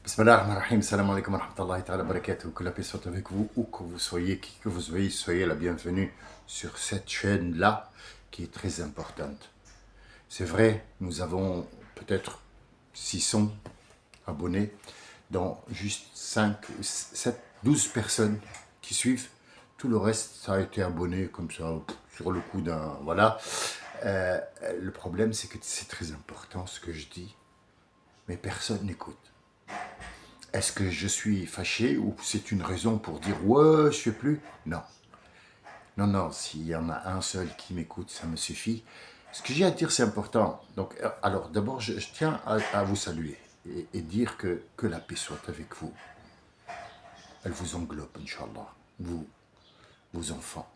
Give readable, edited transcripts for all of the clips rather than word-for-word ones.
Bismillah ar-Rahman ar-Rahim, salam alaikum wa rahmatullahi ta'ala barakatuh, que la paix soit avec vous, où que vous soyez, qui que vous soyez la bienvenue sur cette chaîne-là qui est très importante. C'est vrai, nous avons peut-être 600 abonnés, dont juste 5, 7, 12 personnes qui suivent. Tout le reste, ça a été abonné comme ça, sur le coup d'un... Voilà. Le problème, c'est que c'est très important ce que je dis, mais personne n'écoute. Est-ce que je suis fâché ou c'est une raison pour dire « ouais, je ne fais plus » Non. Non, non, s'il y en a un seul qui m'écoute, ça me suffit. Ce que j'ai à dire, c'est important. Donc, alors, d'abord, je tiens à vous saluer et dire que la paix soit avec vous. Elle vous englobe, Inch'Allah. Vous, vos enfants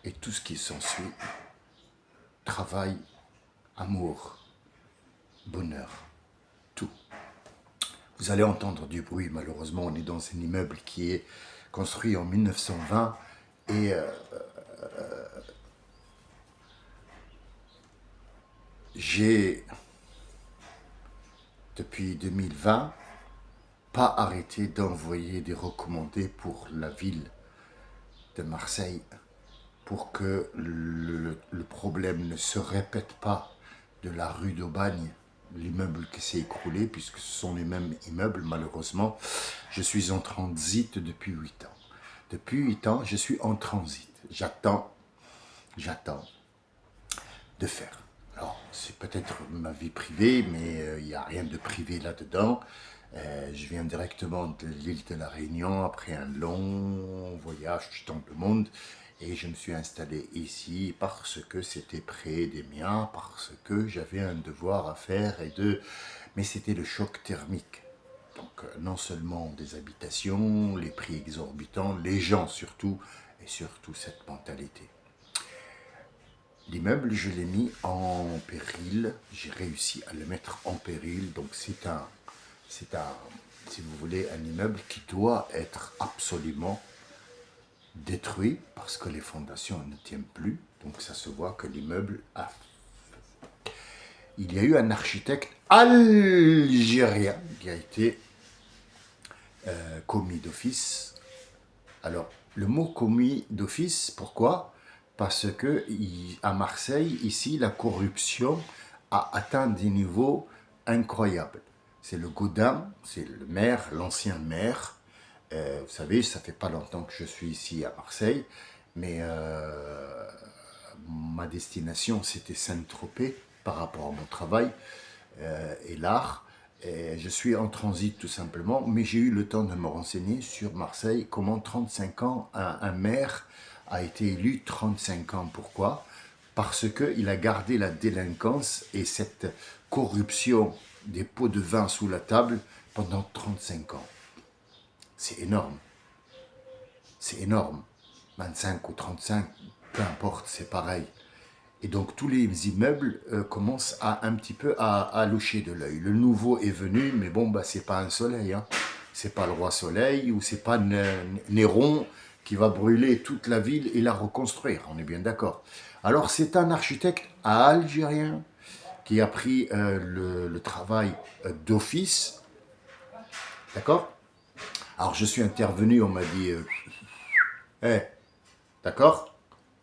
et tout ce qui s'ensuit. Travail, amour, bonheur, tout. Vous allez entendre du bruit, malheureusement, on est dans un immeuble qui est construit en 1920 et j'ai, depuis 2020, pas arrêté d'envoyer des recommandés pour la ville de Marseille pour que le problème ne se répète pas de la rue d'Aubagne, l'immeuble qui s'est écroulé, puisque ce sont les mêmes immeubles, malheureusement. Je suis en transit depuis 8 ans. Depuis 8 ans, je suis en transit. J'attends de faire. Alors, c'est peut-être ma vie privée, mais il n'y a rien de privé là-dedans. Je viens directement de l'île de la Réunion après un long voyage dans le monde et je me suis installé ici parce que c'était près des miens, parce que j'avais un devoir à faire mais c'était le choc thermique. Donc non seulement des habitations, les prix exorbitants, les gens surtout, et surtout cette mentalité. L'immeuble, je l'ai mis en péril, j'ai réussi à le mettre en péril, donc c'est un, si vous voulez, un immeuble qui doit être absolument détruit parce que les fondations ne tiennent plus, donc ça se voit que l'immeuble a... Il y a eu un architecte algérien qui a été commis d'office. Alors, le mot commis d'office, pourquoi? Parce que à Marseille, ici, la corruption a atteint des niveaux incroyables. C'est le Gaudin, c'est le maire, l'ancien maire. Vous savez, ça fait pas longtemps que je suis ici à Marseille, mais ma destination, c'était Saint-Tropez par rapport à mon travail et l'art. Et je suis en transit tout simplement, mais j'ai eu le temps de me renseigner sur Marseille, comment 35 ans, un maire a été élu 35 ans. Pourquoi? Parce qu'il a gardé la délinquance et cette corruption des pots de vin sous la table pendant 35 ans. C'est énorme. C'est énorme. 25 ou 35, peu importe, c'est pareil. Et donc tous les immeubles commencent à un petit peu à loucher de l'œil. Le nouveau est venu, mais bon, bah, c'est pas un soleil. Hein. C'est pas le roi soleil ou c'est pas Néron qui va brûler toute la ville et la reconstruire. On est bien d'accord. Alors c'est un architecte algérien qui a pris le travail d'office. D'accord? Alors je suis intervenu, on m'a dit, hey, d'accord?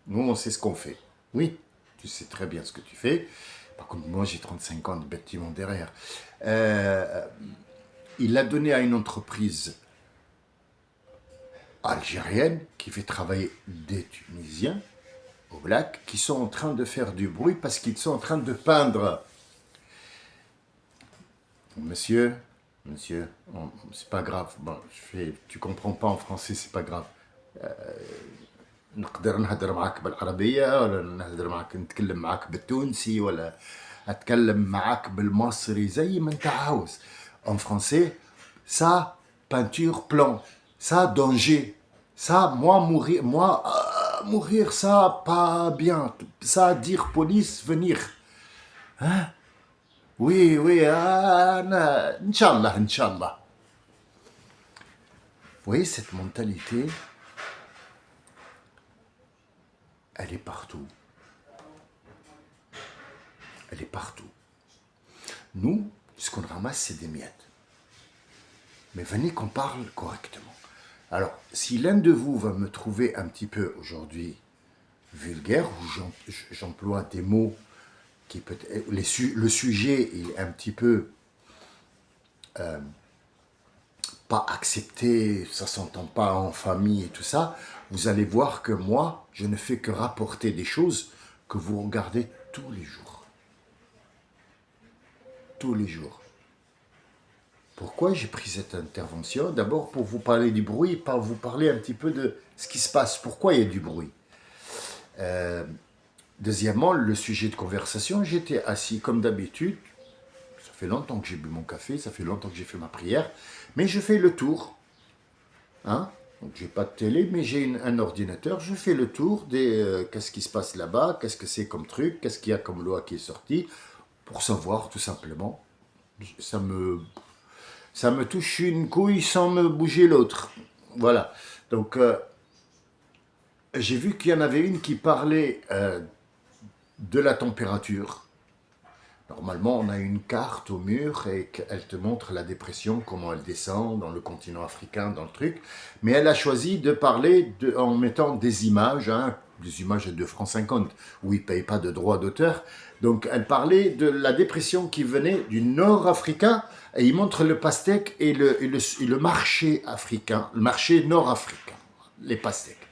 Nous on sait ce qu'on fait. Oui, tu sais très bien ce que tu fais. Par contre, moi, j'ai 35 ans de bâtiment derrière. Il l'a donné à une entreprise algérienne qui fait travailler des Tunisiens au black qui sont en train de faire du bruit parce qu'ils sont en train de peindre. Monsieur, c'est pas grave. Bon, tu comprends pas en français, c'est pas grave. نقدر نهدر معاك بالعربية ولا نهدر معاك نتكلم معاك بالتونسي ولا أتكلم معاك بالمصري زي ما أنت عاوز. En français, ça, peinture, plan. Ça, danger. Ça, mourir, ça, pas bien. Ça, dire police, venir. Hein? Oui, oui, Inch'Allah, Inch'Allah. Vous voyez, cette mentalité, elle est partout. Elle est partout. Nous, ce qu'on ramasse, c'est des miettes. mais venez qu'on parle correctement. Alors, si l'un de vous va me trouver un petit peu aujourd'hui vulgaire, ou j'emploie des mots qui peut être, le sujet est un petit peu pas accepté, ça s'entend pas en famille et tout ça, vous allez voir que moi, je ne fais que rapporter des choses que vous regardez tous les jours. Tous les jours. Pourquoi j'ai pris cette intervention? D'abord pour vous parler du bruit, pas vous parler un petit peu de ce qui se passe. Pourquoi il y a du bruit? Deuxièmement, le sujet de conversation, j'étais assis comme d'habitude. Ça fait longtemps que j'ai bu mon café, ça fait longtemps que j'ai fait ma prière, mais je fais le tour. Hein? Donc j'ai pas de télé, mais j'ai un ordinateur. Je fais le tour des qu'est-ce qui se passe là-bas, qu'est-ce que c'est comme truc, qu'est-ce qu'il y a comme loi qui est sortie, pour savoir tout simplement. Ça me touche une couille sans me bouger l'autre. Voilà. Donc j'ai vu qu'il y en avait une qui parlait de la température. Normalement, on a une carte au mur et qu'elle te montre la dépression, comment elle descend dans le continent africain, dans le truc. Mais elle a choisi de parler en mettant des images, hein, des images de francs 50, où ils ne payent pas de droits d'auteur. Donc, elle parlait de la dépression qui venait du nord africain, et il montre le pastèque et le marché africain, le marché nord-africain, les pastèques.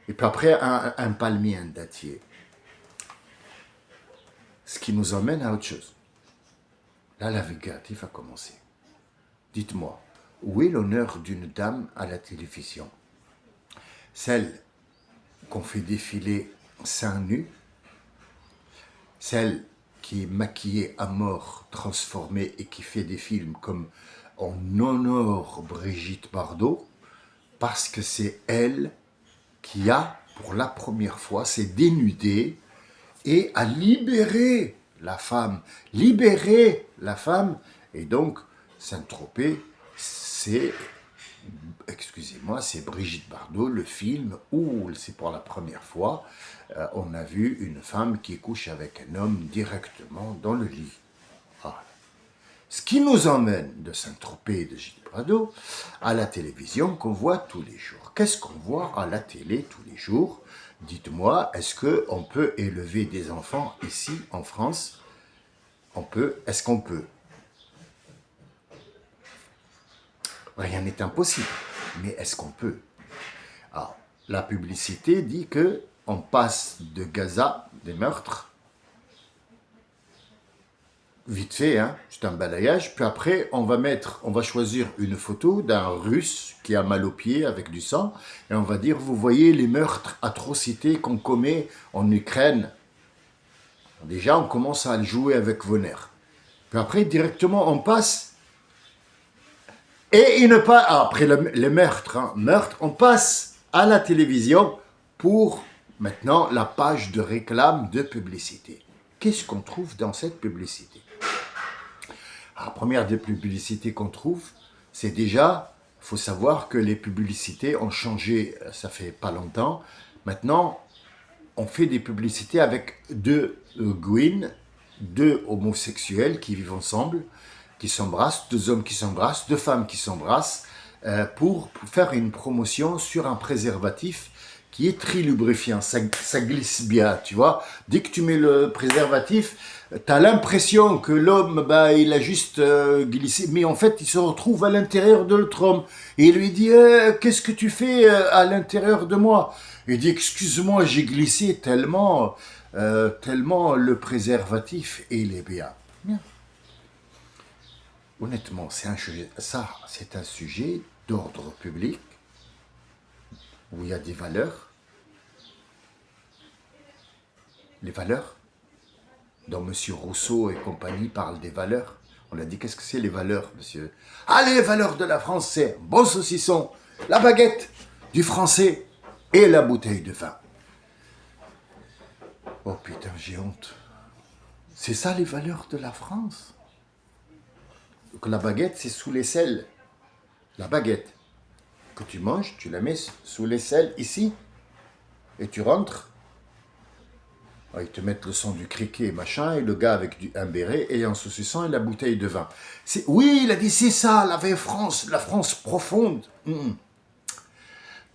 Et puis après, un palmier, un dattier. Ce qui nous emmène à autre chose. Là, la vulgarité va commencer. Dites-moi, où est l'honneur d'une dame à la télévision? Celle qu'on fait défiler seins nus, celle qui est maquillée à mort, transformée et qui fait des films comme on honore Brigitte Bardot, parce que c'est elle qui a, pour la première fois, s'est dénudée et a libéré la femme. Libérer la femme. Et donc, Saint-Tropez, c'est, excusez-moi, c'est Brigitte Bardot, le film où, c'est pour la première fois, on a vu une femme qui couche avec un homme directement dans le lit. Voilà. Ce qui nous emmène de Saint-Tropez et de Brigitte Bardot à la télévision qu'on voit tous les jours. Qu'est-ce qu'on voit à la télé tous les jours? Dites-moi, est-ce qu'on peut élever des enfants ici, en France? Est-ce qu'on peut? Rien n'est impossible, mais est-ce qu'on peut? Alors, la publicité dit qu'on passe de Gaza, des meurtres, vite fait, hein, c'est un balayage, puis après on va choisir une photo d'un Russe qui a mal aux pieds avec du sang, et on va dire, vous voyez les meurtres, atrocités qu'on commet en Ukraine. Déjà, on commence à jouer avec vos nerfs. Puis après, directement, on passe, et il ne pas après les meurtres, on passe à la télévision pour maintenant la page de réclame de publicité. Qu'est-ce qu'on trouve dans cette publicité? La première des publicités qu'on trouve, c'est déjà, il faut savoir que les publicités ont changé, ça fait pas longtemps. Maintenant, on fait des publicités avec deux gouines, deux homosexuels qui vivent ensemble, qui s'embrassent, deux hommes qui s'embrassent, deux femmes qui s'embrassent, pour faire une promotion sur un préservatif qui est très lubrifiant, ça glisse bien, tu vois. Dès que tu mets le préservatif, tu as l'impression que l'homme, il a juste glissé, mais en fait, il se retrouve à l'intérieur de l'autre homme. Et il lui dit, qu'est-ce que tu fais à l'intérieur de moi? Il dit, excuse-moi, j'ai glissé tellement le préservatif, et il est bien. Honnêtement, c'est un sujet d'ordre public, où il y a des valeurs. Les valeurs dont M. Rousseau et compagnie parlent des valeurs. On a dit, qu'est-ce que c'est les valeurs, monsieur? Ah, les valeurs de la France, c'est bon saucisson, la baguette du français et la bouteille de vin. Oh putain, j'ai honte. C'est ça les valeurs de la France? Que la baguette, c'est sous l'aisselle. La baguette que tu manges, tu la mets sous l'aisselle ici, et tu rentres. Ils te mettent le sang du criquet, machin, et le gars avec un béret et un saucisson et la bouteille de vin. Oui, il a dit, c'est ça, la France profonde.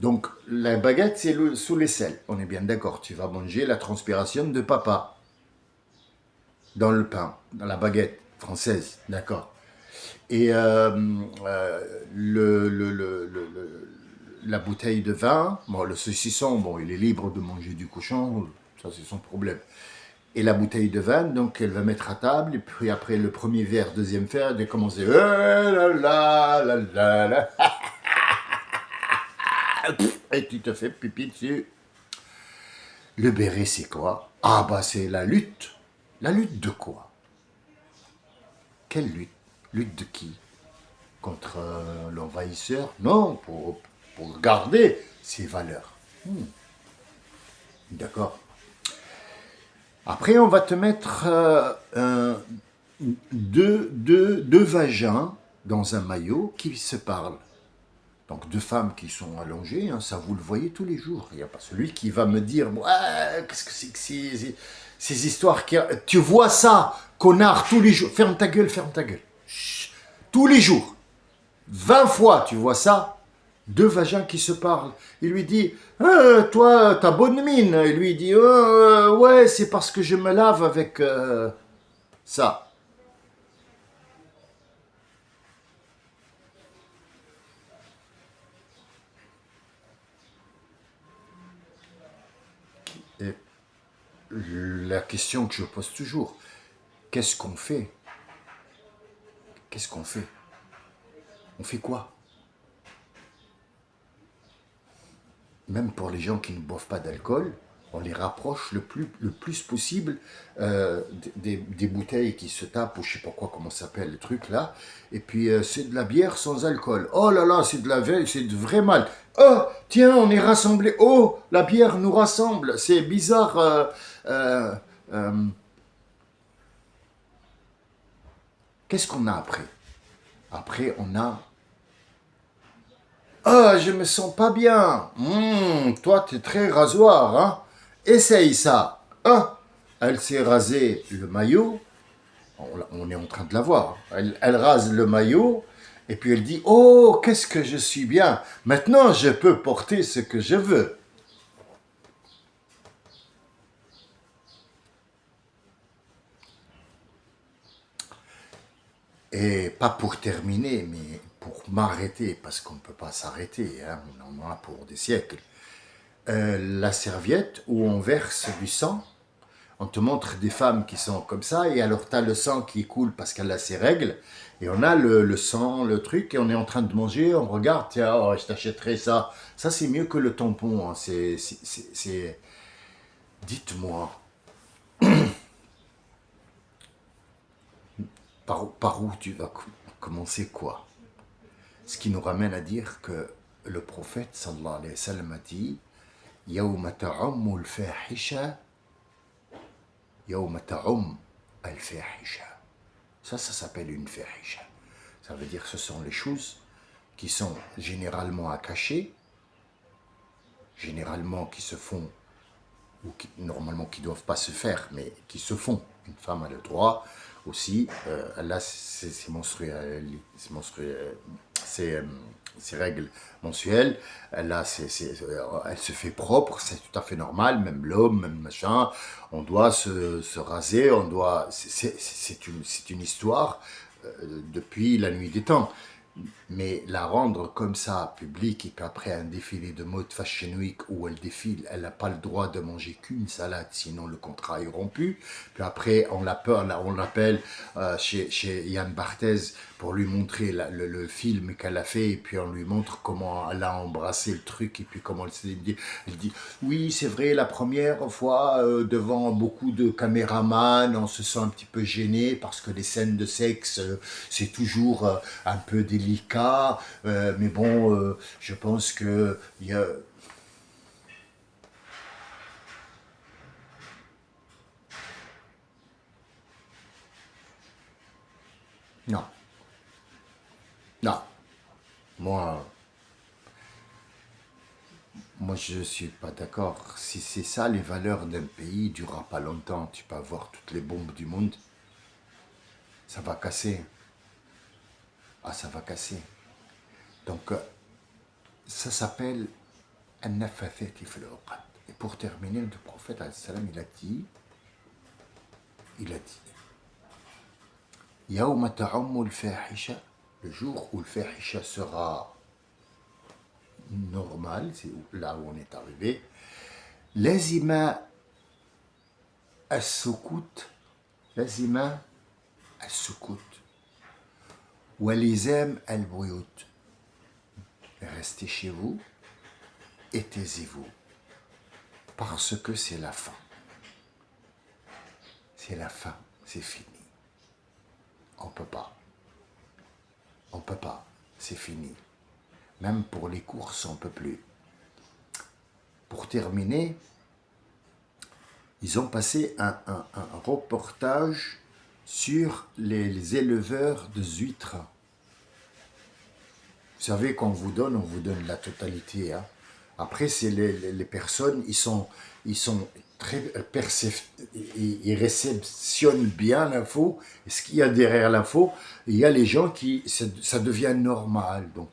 Donc, la baguette, c'est sous l'aisselle. On est bien d'accord. Tu vas manger la transpiration de papa dans le pain, dans la baguette française. D'accord. Et la bouteille de vin, bon, le saucisson, bon, il est libre de manger du cochon, ça c'est son problème. Et la bouteille de vin, donc elle va mettre à table, et puis après le premier verre, deuxième verre, elle va commencer. Et tu te fais pipi dessus. Le béret, c'est quoi? Ah, bah, c'est la lutte. La lutte de quoi? Quelle lutte? Lutte de qui? Contre l'envahisseur? Non, pour garder ses valeurs. D'accord. Après, on va te mettre deux vagins dans un maillot qui se parlent. Donc deux femmes qui sont allongées, hein, ça vous le voyez tous les jours. Il n'y a pas celui qui va me dire ouais, qu'est-ce que c'est que ces histoires qui... Tu vois ça, connard, tous les jours. Ferme ta gueule, ferme ta gueule. Chut. Tous les jours. 20 fois, tu vois ça. Deux vagins qui se parlent. Il lui dit toi, t'as bonne mine. Il lui dit ouais, c'est parce que je me lave avec ça. Et la question que je pose toujours, qu'est-ce qu'on fait? Qu'est-ce qu'on fait? On fait quoi? Même pour les gens qui ne boivent pas d'alcool, on les rapproche le plus possible des bouteilles qui se tapent, ou je sais pas quoi, comment ça s'appelle le truc là. Et puis c'est de la bière sans alcool. Oh là là, c'est de la veille, c'est de vrai mal. Oh, tiens, on est rassemblés. Oh, la bière nous rassemble. C'est bizarre. Euh, Qu'est-ce qu'on a après? Après, on a ah, je me sens pas bien. Toi, t'es très rasoir, hein? Essaye ça. Ah, elle s'est rasé le maillot. On est en train de la voir. Elle rase le maillot. Et puis elle dit, oh, qu'est-ce que je suis bien. Maintenant, je peux porter ce que je veux. Et pas pour terminer, mais pour m'arrêter, parce qu'on ne peut pas s'arrêter, hein, on en a pour des siècles. La serviette où on verse du sang. On te montre des femmes qui sont comme ça, et alors tu as le sang qui coule parce qu'elle a ses règles, et on a le sang, le truc, et on est en train de manger, on regarde, tiens, oh, je t'achèterai ça. Ça, c'est mieux que le tampon. Hein. Dites-moi, par où tu vas commencer quoi? Ce qui nous ramène à dire que le prophète, sallallahu alayhi wa sallam, a dit يوم تعم الفاحشة يوم تعم الفاحشة. Ça s'appelle une fahisha. Ça veut dire que ce sont les choses qui sont généralement à cacher, généralement qui se font, ou qui, normalement qui ne doivent pas se faire, mais qui se font. Une femme a le droit aussi, elle a ses règles mensuelles, elle se fait propre, c'est tout à fait normal, même l'homme, même machin, on doit se raser, c'est une histoire depuis la nuit des temps. Mais la rendre comme ça, publique, et puis après un défilé de mode Fashion Week où elle défile, elle n'a pas le droit de manger qu'une salade, sinon le contrat est rompu. Puis après, on l'appelle chez Yann Barthès pour lui montrer le film qu'elle a fait, et puis on lui montre comment elle a embrassé le truc, et puis comment elle dit oui, c'est vrai, la première fois, devant beaucoup de caméramans, on se sent un petit peu gêné, parce que les scènes de sexe, c'est toujours un peu délicat, mais bon, je pense que il y a... Non, non, moi, moi je ne suis pas d'accord. Si c'est ça les valeurs d'un pays, il ne durera pas longtemps. Tu peux avoir toutes les bombes du monde, ça va casser. Ah, ça va casser. Donc, ça s'appelle An-Nafathati fil Uqad. Et pour terminer, le prophète, il a dit, Yawma ta'ammu al-fahisha, le jour où le fahisha sera normal, c'est là où on est arrivé, lazima as-sukut, lazima as-sukut, walizam al-buyut. Restez chez vous et taisez-vous, parce que c'est la fin. C'est la fin, c'est fini. On peut pas. On peut pas, c'est fini. Même pour les courses, on peut plus. Pour terminer, ils ont passé un reportage sur les éleveurs de huîtres. Vous savez, qu'on vous donne, on vous donne la totalité. Hein. Après, c'est les personnes, ils sont très ils réceptionnent bien l'info. Et ce qu'il y a derrière l'info, il y a les gens qui, ça devient normal. Donc,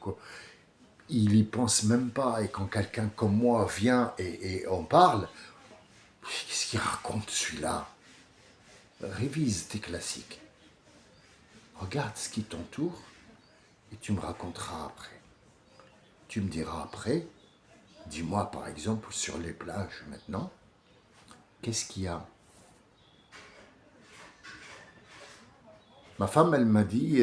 ils n'y pensent même pas. Et quand quelqu'un comme moi vient et on parle, qu'est-ce qu'il raconte celui-là? Révise tes classiques. Regarde ce qui t'entoure et tu me raconteras après. Tu me diras après, dis-moi par exemple sur les plages maintenant, qu'est-ce qu'il y a? Ma femme, elle m'a dit,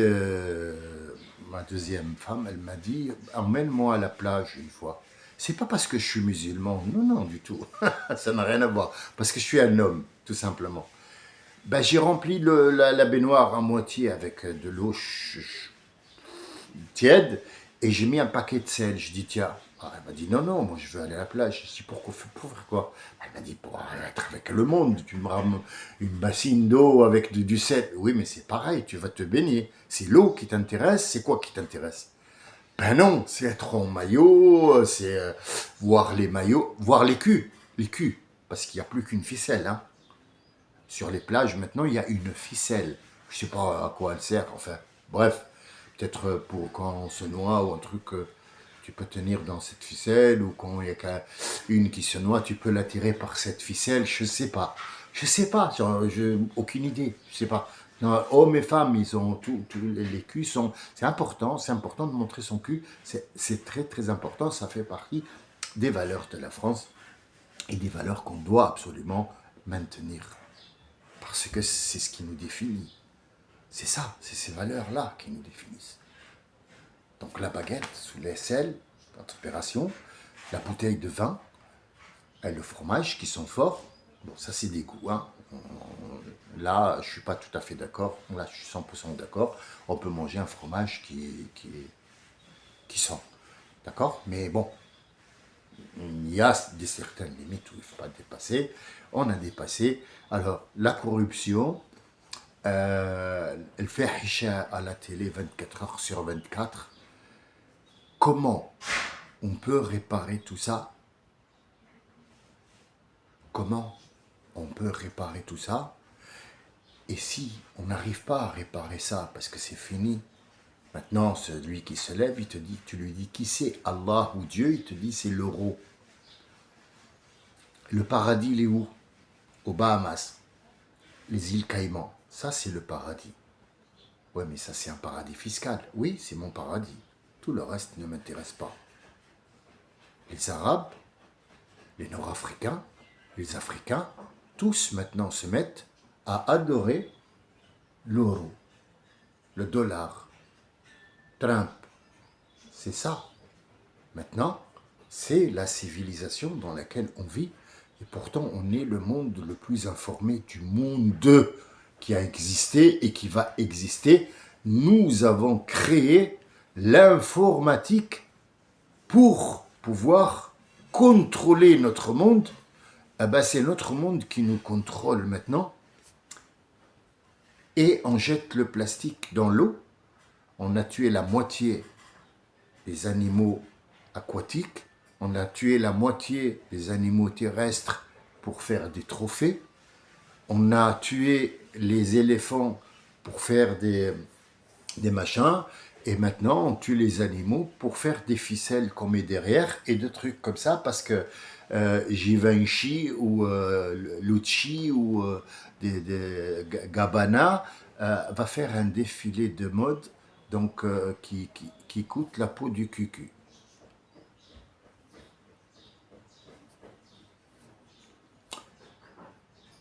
ma deuxième femme, elle m'a dit, emmène-moi à la plage une fois. C'est pas parce que je suis musulman, non, non, du tout. Ça n'a rien à voir. Parce que je suis un homme, tout simplement. Ben, j'ai rempli la baignoire à moitié avec de l'eau tiède et j'ai mis un paquet de sel. Je dis, tiens, ah, elle m'a dit, non, non, moi je veux aller à la plage. Je dis, pourquoi, pour faire quoi? Elle m'a dit, pour être avec le monde. Tu me ramènes une bassine d'eau avec du sel. Oui, mais c'est pareil, tu vas te baigner. C'est l'eau qui t'intéresse, c'est quoi qui t'intéresse? Ben non, c'est être en maillot, c'est voir les maillots, voir les culs, parce qu'il n'y a plus qu'une ficelle, hein. Sur les plages, maintenant, il y a une ficelle. Je ne sais pas à quoi elle sert, enfin, bref. Peut-être pour quand on se noie ou un truc que tu peux tenir dans cette ficelle, ou quand il y a une qui se noie, tu peux l'attirer par cette ficelle, je ne sais pas. Je ne sais pas, aucune idée, je ne sais pas. Non, hommes et femmes, ils ont les culs sont... c'est important de montrer son cul, c'est très très important, ça fait partie des valeurs de la France et des valeurs qu'on doit absolument maintenir. Parce que c'est ce qui nous définit. C'est ça, c'est ces valeurs-là qui nous définissent. Donc la baguette sous l'aisselle, en préparation, la bouteille de vin et le fromage qui sont forts. Bon, ça c'est des goûts. Hein. Là, je ne suis pas tout à fait d'accord. Là, je suis 100% d'accord. On peut manger un fromage qui sent. D'accord? Mais bon, il y a des certaines limites où il ne faut pas dépasser. On a dépassé. Alors, la corruption, elle fait afficher à la télé 24 heures sur 24. Comment on peut réparer tout ça? Comment on peut réparer tout ça? Et si on n'arrive pas à réparer ça parce que c'est fini, maintenant celui qui se lève, il te dit, tu lui dis qui c'est, Allah ou Dieu, il te dit c'est l'euro. Le paradis, il est où? Aux Bahamas, les îles Caïmans. Ça, c'est le paradis. Ouais, mais ça, c'est un paradis fiscal. Oui, c'est mon paradis. Tout le reste ne m'intéresse pas. Les Arabes, les Nord-Africains, les Africains, tous maintenant se mettent à adorer l'euro, le dollar, Trump. C'est ça. Maintenant, c'est la civilisation dans laquelle on vit. Et pourtant, on est le monde le plus informé du monde qui a existé et qui va exister. Nous avons créé l'informatique pour pouvoir contrôler notre monde. Eh ben, c'est notre monde qui nous contrôle maintenant. Et on jette le plastique dans l'eau. On a tué la moitié des animaux aquatiques. On a tué la moitié des animaux terrestres pour faire des trophées. On a tué les éléphants pour faire des machins. Et maintenant, on tue les animaux pour faire des ficelles qu'on met derrière et des trucs comme ça parce que Givenchy ou Lucci ou Gabbana va faire un défilé de mode donc, qui coûte la peau du cul.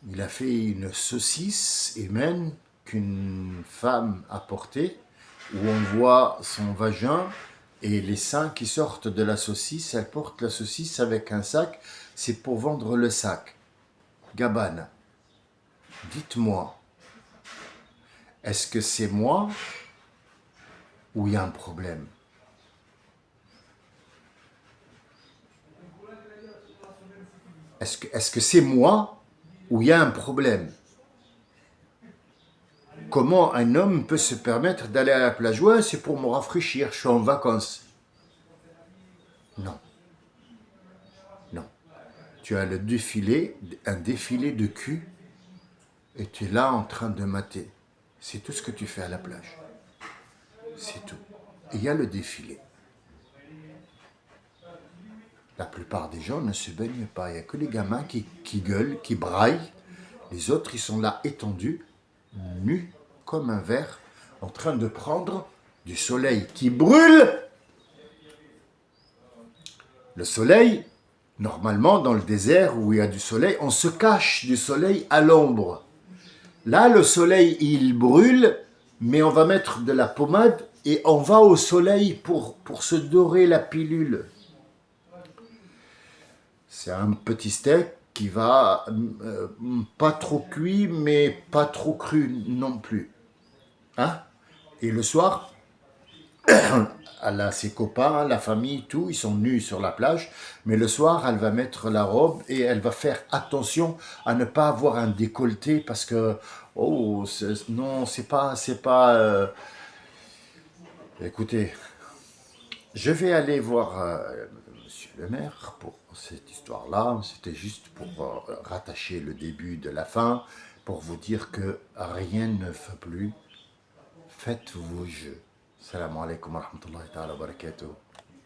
Il a fait une saucisse humaine qu'une femme a portée, où on voit son vagin et les seins qui sortent de la saucisse. Elle porte la saucisse avec un sac, c'est pour vendre le sac. Gabbana, dites-moi, est-ce que c'est moi ou il y a un problème? Est-ce que c'est moi ou il y a un problème? Comment un homme peut se permettre d'aller à la plage? Ouais, c'est pour me rafraîchir, je suis en vacances. Non, non. Tu as un défilé de cul, et tu es là en train de mater. C'est tout ce que tu fais à la plage. C'est tout. Et il y a le défilé. La plupart des gens ne se baignent pas. Il n'y a que les gamins qui gueulent, qui braillent. Les autres, ils sont là étendus, nus, comme un verre, en train de prendre du soleil qui brûle. Le soleil, normalement, dans le désert où il y a du soleil, on se cache du soleil à l'ombre. Là, le soleil, il brûle, mais on va mettre de la pommade et on va au soleil pour se dorer la pilule. C'est un petit steak qui va pas trop cuit, mais pas trop cru non plus. Hein? Et le soir, elle a ses copains, la famille, tout, ils sont nus sur la plage, mais le soir, elle va mettre la robe et elle va faire attention à ne pas avoir un décolleté parce que, oh, non, c'est pas, écoutez, je vais aller voir Monsieur le maire pour cette histoire-là. C'était juste pour rattacher le début de la fin, pour vous dire que rien ne va plus. Faites vos jeux. Salam alaikum wa rahmatullahi wa barakatuh.